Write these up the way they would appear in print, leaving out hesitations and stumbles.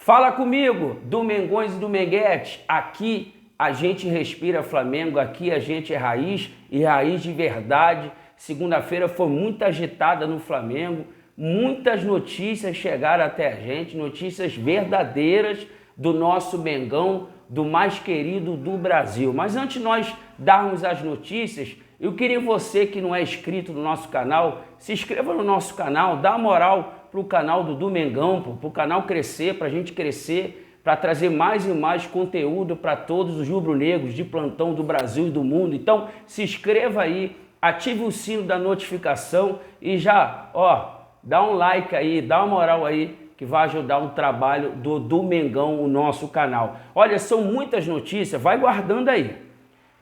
Fala comigo, do Mengões e do Menguete. Aqui a gente respira Flamengo, aqui a gente é raiz e raiz de verdade. Segunda-feira foi muito agitada no Flamengo, muitas notícias chegaram até a gente, notícias verdadeiras do nosso Mengão, do mais querido do Brasil. Mas antes de nós darmos as notícias, eu queria você que não é inscrito no nosso canal, se inscreva no nosso canal, dá moral para o canal do Mengão, para o canal crescer, para a gente crescer, para trazer mais e mais conteúdo para todos os rubro-negros de plantão do Brasil e do mundo. Então se inscreva aí, ative o sino da notificação e já, dá um like aí, dá uma moral aí, que vai ajudar o trabalho do Mengão, o nosso canal. Olha, são muitas notícias, vai guardando aí.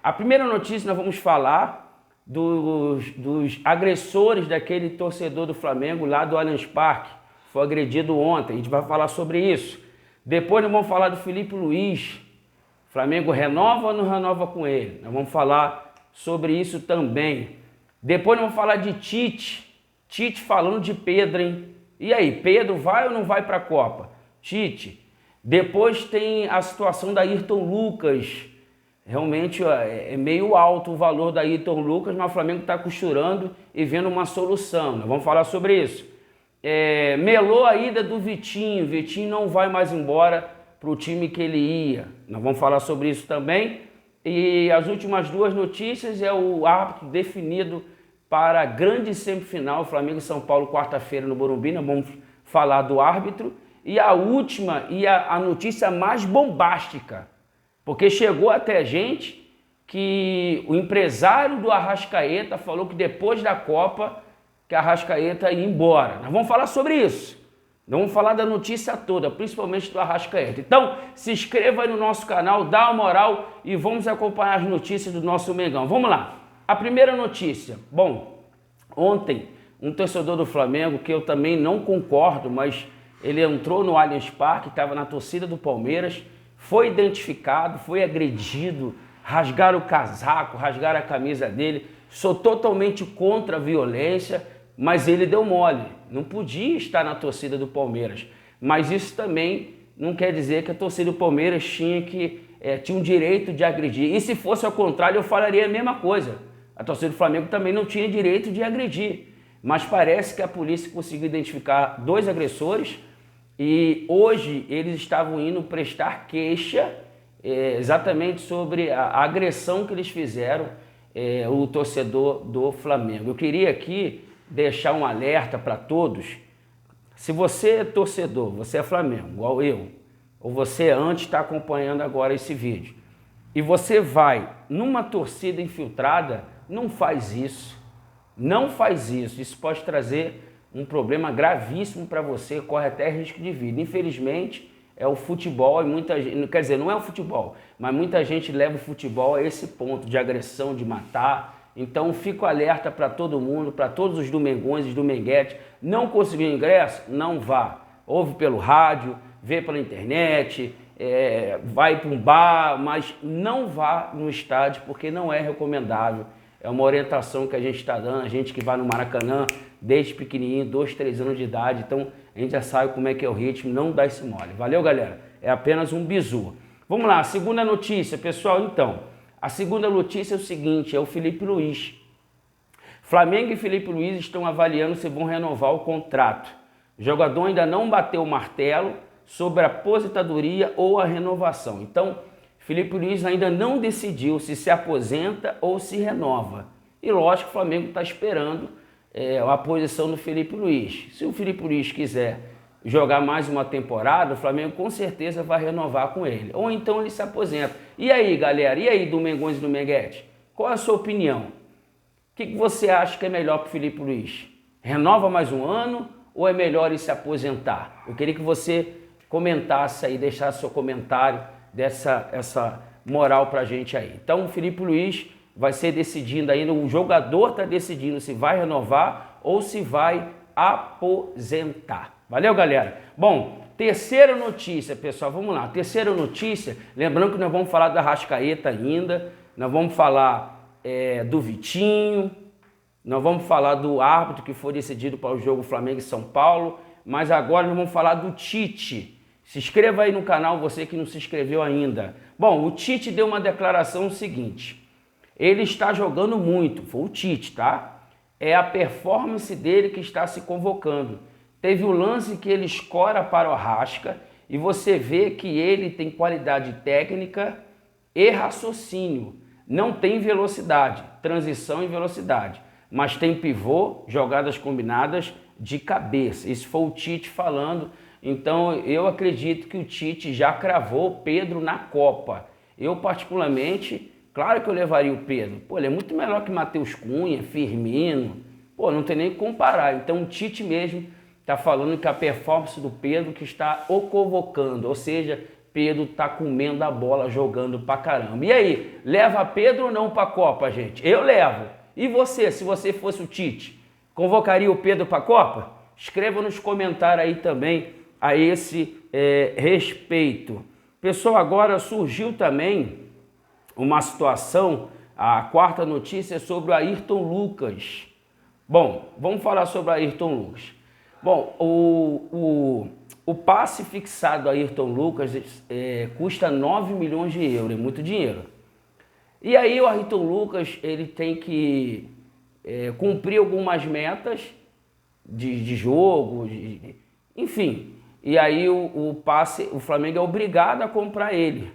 A primeira notícia nós vamos falar dos agressores daquele torcedor do Flamengo lá do Allianz Parque, foi agredido ontem, a gente vai falar sobre isso. Depois nós vamos falar do Filipe Luís, Flamengo renova ou não renova com ele? Nós vamos falar sobre isso também. Depois nós vamos falar de Tite falando de Pedro, hein? E aí, Pedro vai ou não vai para a Copa? Tite. Depois tem a situação da Ayrton Lucas. Realmente é meio alto o valor da Ayrton Lucas, mas o Flamengo está costurando e vendo uma solução. Nós vamos falar sobre isso. Melou a ida do Vitinho. Vitinho não vai mais embora para o time que ele ia. Nós vamos falar sobre isso também. E as últimas duas notícias é o árbitro definido para a grande semifinal, Flamengo e São Paulo, quarta-feira no Morumbi. Nós vamos falar do árbitro. E a última e a notícia mais bombástica, porque chegou até a gente que o empresário do Arrascaeta falou que depois da Copa que a Arrascaeta ia embora. Nós vamos falar sobre isso. Nós vamos falar da notícia toda, principalmente do Arrascaeta. Então, se inscreva aí no nosso canal, dá uma moral e vamos acompanhar as notícias do nosso Mengão. Vamos lá. A primeira notícia. Bom, ontem um torcedor do Flamengo, que eu também não concordo, mas ele entrou no Allianz Parque, estava na torcida do Palmeiras, foi identificado, foi agredido, rasgaram o casaco, rasgaram a camisa dele. Sou totalmente contra a violência, mas ele deu mole. Não podia estar na torcida do Palmeiras. Mas isso também não quer dizer que a torcida do Palmeiras tinha um direito de agredir. E se fosse ao contrário, eu falaria a mesma coisa. A torcida do Flamengo também não tinha direito de agredir. Mas parece que a polícia conseguiu identificar dois agressores. E hoje eles estavam indo prestar queixa exatamente sobre a agressão que eles fizeram o torcedor do Flamengo. Eu queria aqui deixar um alerta para todos. Se você é torcedor, você é Flamengo, igual eu, ou você antes está acompanhando agora esse vídeo, e você vai numa torcida infiltrada, não faz isso. Não faz isso. Isso pode trazer um problema gravíssimo para você, corre até risco de vida. Infelizmente, é o futebol e muita gente, quer dizer, não é o futebol, mas muita gente leva o futebol a esse ponto de agressão, de matar. Então, fico alerta para todo mundo, para todos os domengões e do Menguete. Não conseguiu ingresso? Não vá. Ouve pelo rádio, vê pela internet, vai para um bar, mas não vá no estádio porque não é recomendável. É uma orientação que a gente está dando, a gente que vai no Maracanã desde pequenininho, 2, 3 anos de idade, então a gente já sabe como é que é o ritmo, não dá esse mole. Valeu, galera? É apenas um bizu. Vamos lá, a segunda notícia, pessoal, então. A segunda notícia é o seguinte, é o Filipe Luís. Flamengo e Filipe Luís estão avaliando se vão renovar o contrato. O jogador ainda não bateu o martelo sobre a aposentadoria ou a renovação. Então, Filipe Luís ainda não decidiu se aposenta ou se renova. E lógico que o Flamengo está esperando a posição do Filipe Luís. Se o Filipe Luís quiser jogar mais uma temporada, o Flamengo com certeza vai renovar com ele. Ou então ele se aposenta. E aí, galera? E aí, do Mengões e do Menguete? Qual é a sua opinião? O que você acha que é melhor para o Filipe Luís? Renova mais um ano ou é melhor ele se aposentar? Eu queria que você comentasse aí, deixasse seu comentário essa moral pra gente aí. Então o Filipe Luís vai ser decidindo ainda, o jogador está decidindo se vai renovar ou se vai aposentar. Valeu, galera? Bom, terceira notícia, pessoal, vamos lá. Terceira notícia, lembrando que nós vamos falar da Arrascaeta ainda, nós vamos falar do Vitinho, nós vamos falar do árbitro que foi decidido para o jogo Flamengo e São Paulo, mas agora nós vamos falar do Tite. Se inscreva aí no canal, você que não se inscreveu ainda. Bom, o Tite deu uma declaração seguinte. Ele está jogando muito, foi o Tite, tá? É a performance dele que está se convocando. Teve o lance que ele escora para o Arrasca e você vê que ele tem qualidade técnica e raciocínio. Não tem velocidade, transição e velocidade, mas tem pivô, jogadas combinadas de cabeça. Isso foi o Tite falando. Então eu acredito que o Tite já cravou o Pedro na Copa. Eu particularmente, claro que eu levaria o Pedro. Pô, ele é muito melhor que Matheus Cunha, Firmino. Pô, não tem nem que comparar. Então o Tite mesmo está falando que a performance do Pedro que está o convocando. Ou seja, Pedro está comendo a bola, jogando pra caramba. E aí, leva Pedro ou não pra Copa, gente? Eu levo. E você, se você fosse o Tite, convocaria o Pedro pra Copa? Escreva nos comentários aí também a esse respeito. Pessoal, agora surgiu também uma situação, a quarta notícia é sobre o Ayrton Lucas. Bom, vamos falar sobre o Ayrton Lucas. Bom, o passe fixado do Ayrton Lucas custa 9 milhões de euros, é muito dinheiro. E aí o Ayrton Lucas ele tem que cumprir algumas metas de jogo, enfim. E aí o Flamengo é obrigado a comprar ele.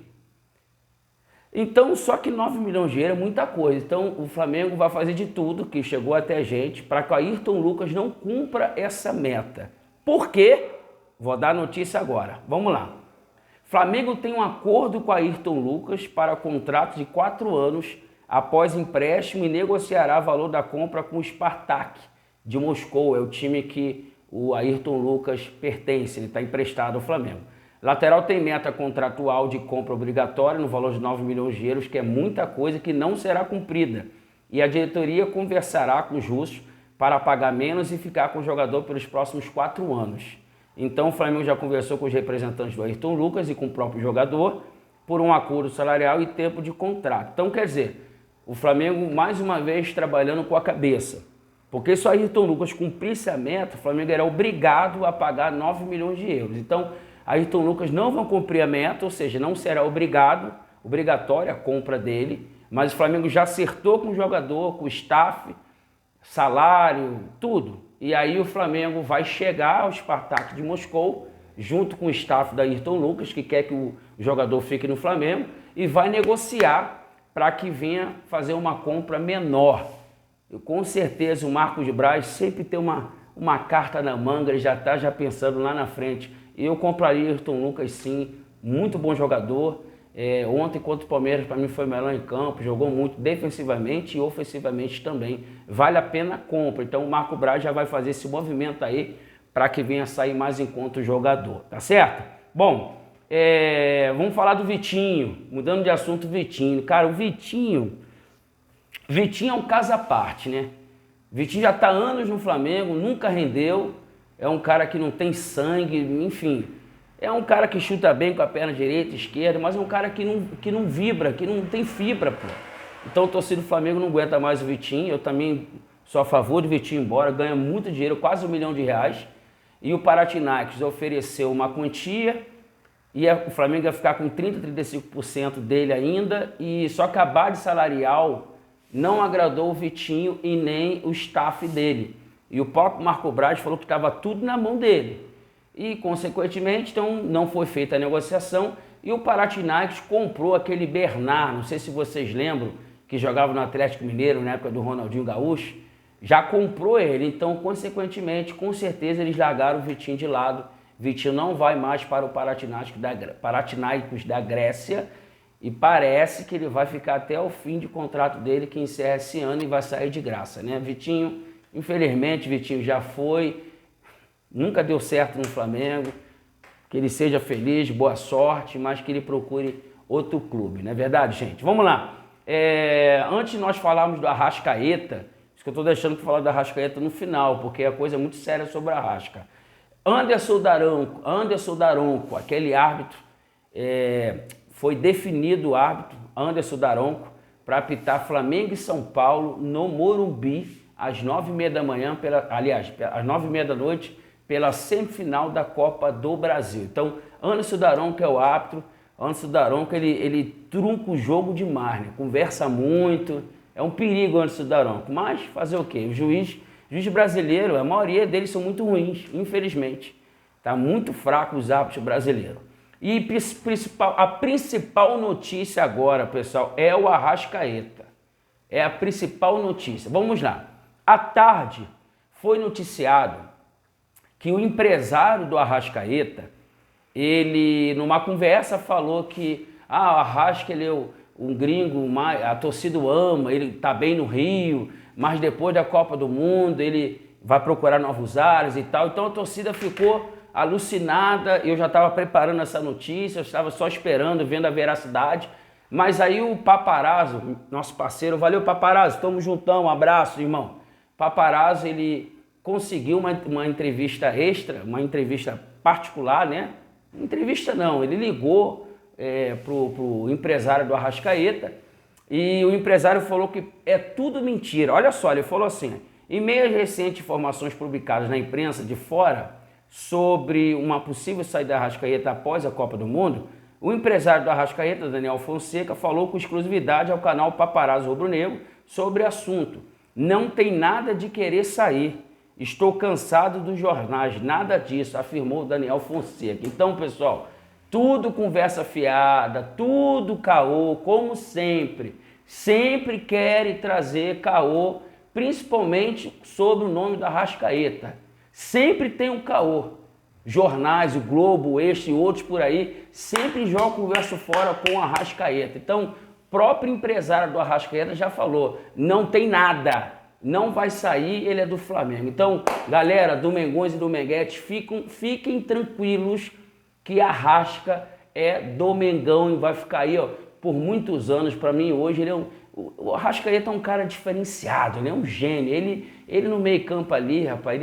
Então, só que 9 milhões de euros é muita coisa. Então, o Flamengo vai fazer de tudo que chegou até a gente para que o Ayrton Lucas não cumpra essa meta. Por quê? Vou dar a notícia agora. Vamos lá. Flamengo tem um acordo com o Ayrton Lucas para contrato de 4 anos após empréstimo e negociará o valor da compra com o Spartak de Moscou. É o time que o Ayrton Lucas pertence, ele está emprestado ao Flamengo. Lateral tem meta contratual de compra obrigatória no valor de 9 milhões de euros, que é muita coisa que não será cumprida. E a diretoria conversará com os russos para pagar menos e ficar com o jogador pelos próximos 4 anos. Então o Flamengo já conversou com os representantes do Ayrton Lucas e com o próprio jogador por um acordo salarial e tempo de contrato. Então quer dizer, o Flamengo mais uma vez trabalhando com a cabeça. Porque se o Ayrton Lucas cumprisse a meta, o Flamengo era obrigado a pagar 9 milhões de euros. Então, Ayrton Lucas não vai cumprir a meta, ou seja, não será obrigatória a compra dele, mas o Flamengo já acertou com o jogador, com o staff, salário, tudo. E aí o Flamengo vai chegar ao Spartak de Moscou, junto com o staff da Ayrton Lucas, que quer que o jogador fique no Flamengo, e vai negociar para que venha fazer uma compra menor. Com certeza o Marcos Braz sempre tem uma carta na manga, ele já está pensando lá na frente. Eu compraria Ayrton Lucas sim, muito bom jogador. Ontem contra o Palmeiras para mim foi melhor em campo, jogou muito defensivamente e ofensivamente também. Vale a pena a compra, então o Marcos Braz já vai fazer esse movimento aí para que venha sair mais em conta o jogador, tá certo? Bom, vamos falar do Vitinho, mudando de assunto, Vitinho. Cara, o Vitinho é um caso à parte, né? Vitinho já está há anos no Flamengo, nunca rendeu, é um cara que não tem sangue, enfim. É um cara que chuta bem com a perna direita, esquerda, mas é um cara que não vibra, que não tem fibra, pô. Então o torcedor do Flamengo não aguenta mais o Vitinho, eu também sou a favor do Vitinho ir embora, ganha muito dinheiro, quase R$1 milhão. E o Panathinaikos ofereceu uma quantia, e o Flamengo ia ficar com 30%, 35% dele ainda, e só que a base salarial não agradou o Vitinho e nem o staff dele. E o próprio Marcos Braz falou que estava tudo na mão dele. E, consequentemente, então, não foi feita a negociação e o Panathinaikos comprou aquele Bernard, não sei se vocês lembram, que jogava no Atlético Mineiro na época do Ronaldinho Gaúcho, já comprou ele. Então, consequentemente, com certeza eles largaram o Vitinho de lado. Vitinho não vai mais para o Panathinaikos da Grécia e parece que ele vai ficar até o fim de contrato dele, que encerra esse ano e vai sair de graça, né? Vitinho, infelizmente, Vitinho já foi, nunca deu certo no Flamengo, que ele seja feliz, boa sorte, mas que ele procure outro clube, não é verdade, gente? Vamos lá. Antes de nós falarmos do Arrascaeta, isso que eu estou deixando para falar do Arrascaeta no final, porque é coisa muito séria sobre a Arrasca. Anderson Daronco, aquele árbitro, foi definido o árbitro, Anderson Daronco, para apitar Flamengo e São Paulo no Morumbi, às 9h30 da manhã, às 9h30 da noite, pela semifinal da Copa do Brasil. Então, Anderson Daronco é o árbitro. Anderson Daronco, ele trunca o jogo demais, né? Conversa muito, é um perigo o Anderson Daronco, mas fazer o quê? O juiz brasileiro, a maioria deles são muito ruins, infelizmente. Tá muito fraco os árbitros brasileiros. E a principal notícia agora, pessoal, é o Arrascaeta. É a principal notícia. Vamos lá. À tarde foi noticiado que o empresário do Arrascaeta, ele, numa conversa, falou que o Arrasca, ele é um gringo, a torcida o ama, ele tá bem no Rio, mas depois da Copa do Mundo ele vai procurar novos ares e tal. Então a torcida ficou alucinada, eu já estava preparando essa notícia, eu estava só esperando, vendo a veracidade, mas aí o Paparazzo, nosso parceiro, valeu Paparazzo, tamo juntão, um abraço, irmão. Paparazzo, ele conseguiu uma entrevista extra, uma entrevista particular, né? Entrevista não, ele ligou pro empresário do Arrascaeta e o empresário falou que é tudo mentira. Olha só, ele falou assim, em meio às recentes informações publicadas na imprensa de fora sobre uma possível saída do Arrascaeta após a Copa do Mundo, o empresário do Arrascaeta, Daniel Fonseca, falou com exclusividade ao canal Paparazzo Rubro-Negro sobre o assunto. Não tem nada de querer sair. Estou cansado dos jornais, nada disso, afirmou Daniel Fonseca. Então, pessoal, tudo conversa fiada, tudo caô, como sempre. Sempre querem trazer caô, principalmente sobre o nome do Arrascaeta. Sempre tem um caô. Jornais, o Globo, o Extra e outros por aí, sempre jogam conversa fora com o Arrascaeta. Então, o próprio empresário do Arrascaeta já falou, não tem nada. Não vai sair, ele é do Flamengo. Então, galera, do Mengões e do Menguete, fiquem tranquilos que Arrasca é do Mengão e vai ficar aí, ó, por muitos anos. Para mim, hoje, o Arrascaeta é um cara diferenciado, ele é um gênio. Ele no meio campo ali, rapaz,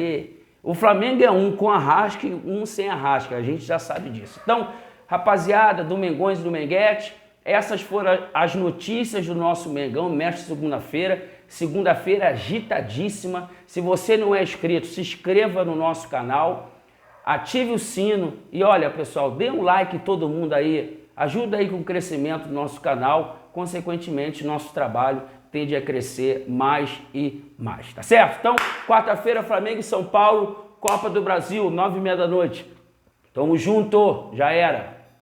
o Flamengo é um com Arrasca e um sem Arrasca, a gente já sabe disso. Então, rapaziada, do Mengões e do Menguete, essas foram as notícias do nosso Mengão nesta segunda-feira. Segunda-feira agitadíssima. Se você não é inscrito, se inscreva no nosso canal, ative o sino e olha, pessoal, dê um like todo mundo aí, ajuda aí com o crescimento do nosso canal, consequentemente nosso trabalho tende a crescer mais e mais, tá certo? Então, quarta-feira, Flamengo e São Paulo, Copa do Brasil, 9h30 da noite. Tamo junto, já era.